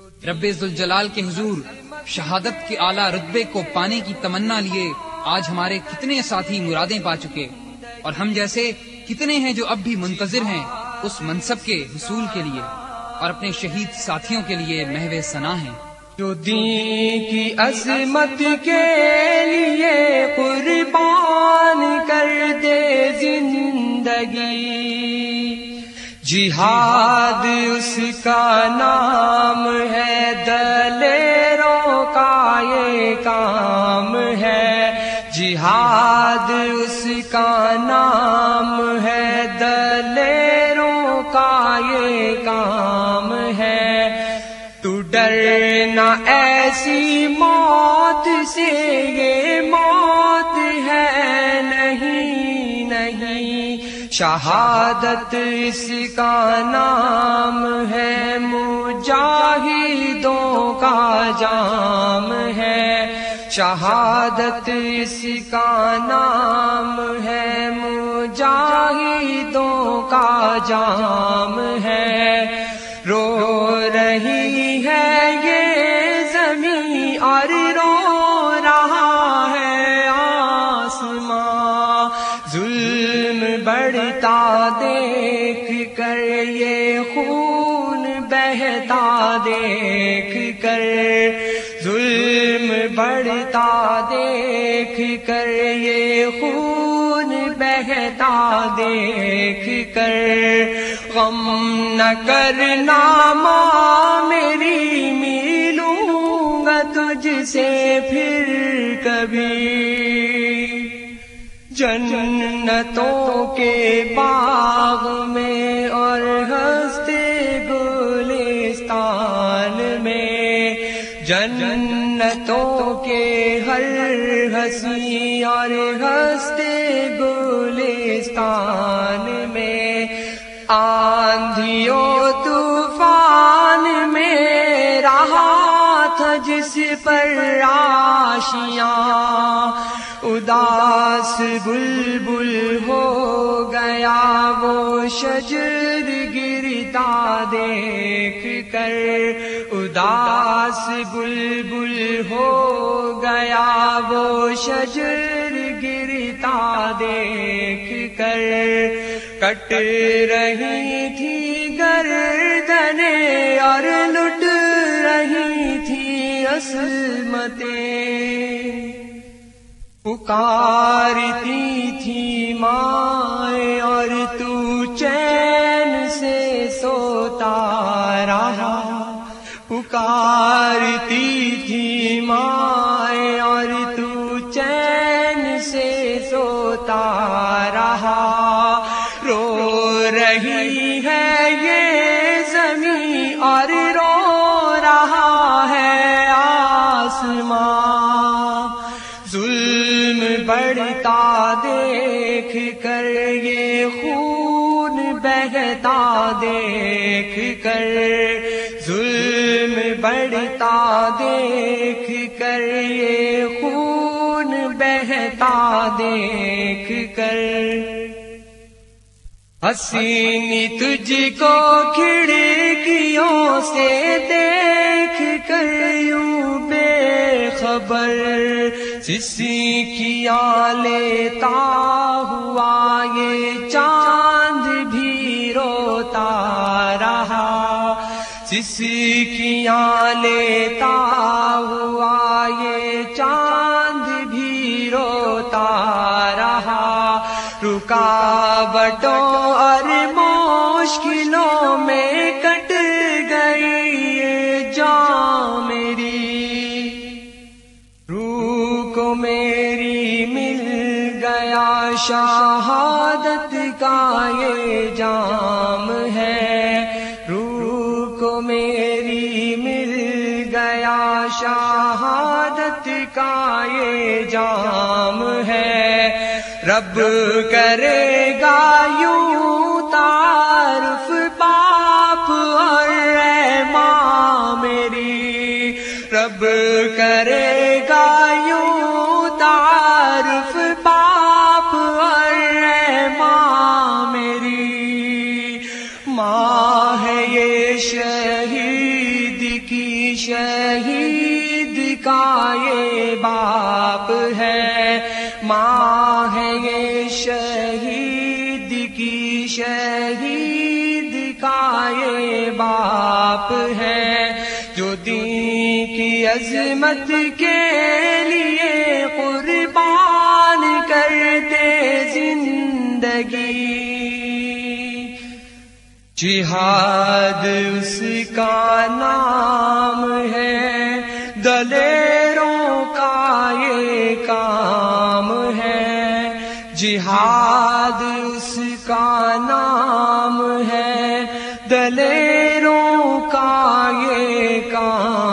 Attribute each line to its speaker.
Speaker 1: رب ذوالجلال کے حضور شہادت کے اعلیٰ رتبے کو پانے کی تمنا لیے آج ہمارے کتنے ساتھی مرادیں پا چکے، اور ہم جیسے کتنے ہیں جو اب بھی منتظر ہیں اس منصب کے حصول کے لیے، اور اپنے شہید ساتھیوں کے لیے محو ثنا ہیں۔
Speaker 2: جو دین کی عظمت کے لیے قربان کر دے زندگی، جہاد اس کا نام ہے، دلیروں کا یہ کام ہے، جہاد اس کا نام ہے، دلیروں کا یہ کام ہے۔ تو ڈرنا ایسی موت سے، یہ موت ہے نہیں نہیں، شہادت اس کا نام ہے، مجاہدوں کا جام ہے، شہادت اس کا نام ہے، مجاہدوں کا جام ہے۔ رو رہی ہے یہ زمین اور رو رہا ہے آسماں، ظلم بڑھتا دیکھ کر، یہ خون بہتا دیکھ کر، ظلم بڑھتا دیکھ کر، یہ خون بہتا دیکھ کر، غم نہ کرنا ماں میری، ملوں گا تجھ سے پھر کبھی، جنتوں کے باغ میں اور ہنستے گلستان میں، جنتوں کے ہر ہنسی اور ہنستے گلستان میں، آندھیوں طوفان میں رہا تھا جس پر آشیاں، اداس بلبل ہو گیا وہ شجر گرتا دیکھ کر، اداس بلبل ہو گیا وہ شجر گرتا دیکھ کر، کٹ رہی تھی گردنیں اور لٹ رہی تھی عصمتیں، پکارتی تھی مائیں اور تو چین سے سوتا رہا، پکارتی تھی مائیں اور تو چین سے سوتا رہا، رو رہی ہے یہ زمین اور رو رہا ہے آسمان، ظلم بڑھتا دیکھ کر، یہ خون بہتا دیکھ کر، ظلم بڑھتا دیکھ کر، یہ خون بہتا دیکھ کر، حسینی تجھ کو کھڑکیوں سے دیکھ کر یوں بے خبر، سسکیاں لیتا ہوا یہ چاند بھی روتا رہا، سسکیاں لیتا ہوا یہ چاند بھی روتا رہا، رکاوٹوں اور مشکلوں میں کٹ گئی یہ جان میری، روح کو میری مل گیا شہادت کا یہ جام ہے، روح کو میری مل گیا شہادت کا یہ جام ہے، رب کرے گا یوں تعارف باپ اور اے ماں میری، رب کرے گا یوں تعارف باپ اور اے ماں میری، ماں ہے یہ شہید کی شہید کا یہ باپ ہے، ماں ہے یہ شہید کی شہید کا یہ باپ ہے، جو دین کی عظمت کے لیے قربان کرتے زندگی۔ جہاد اس کا نام ہے، دلیروں کا یہ کام ہے، جہاد اس کا نام ہے، دلیروں کا یہ کام